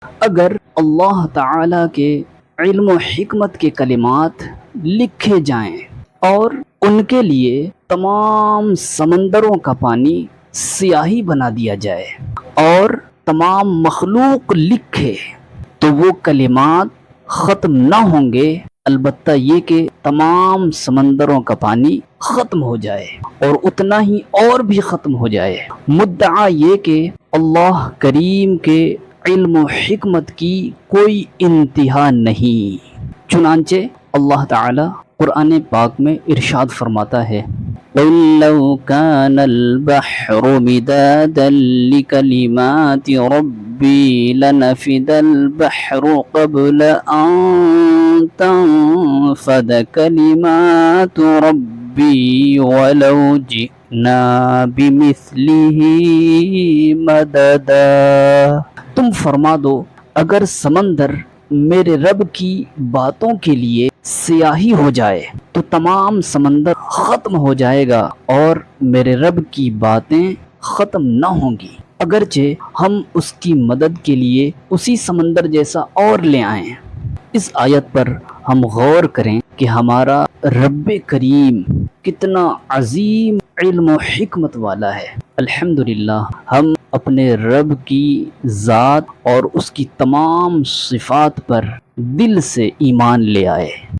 اگر اللہ تعالیٰ کے علم و حکمت کے کلمات لکھے جائیں اور ان کے لیے تمام سمندروں کا پانی سیاہی بنا دیا جائے اور تمام مخلوق لکھے تو وہ کلمات ختم نہ ہوں گے، البتہ یہ کہ تمام سمندروں کا پانی ختم ہو جائے اور اتنا ہی اور بھی ختم ہو جائے۔ مدعا یہ کہ اللہ کریم کے علم و حکمت کی کوئی انتہا نہیں۔ چنانچہ اللہ تعالی قرآن پاک میں ارشاد فرماتا ہے، قُل لَوْ كَانَ الْبَحْرُ مِدَادًا لِكَلِمَاتِ رَبِّي لَنَفِدَ الْبَحْرُ قَبْلَ أَن تَنفَدَ كَلِمَاتُ رَبِّي وَلَوْ جِئْنَا بِمِثْلِهِ مَدَدًا۔ تم فرما دو اگر سمندر میرے رب کی باتوں کے لیے سیاہی ہو جائے تو تمام سمندر ختم ہو جائے گا اور میرے رب کی باتیں ختم نہ ہوں گی، اگرچہ ہم اس کی مدد کے لیے اسی سمندر جیسا اور لے آئیں۔ اس آیت پر ہم غور کریں کہ ہمارا رب کریم کتنا عظیم علم و حکمت والا ہے۔ الحمدللہ ہم اپنے رب کی ذات اور اس کی تمام صفات پر دل سے ایمان لے آئے۔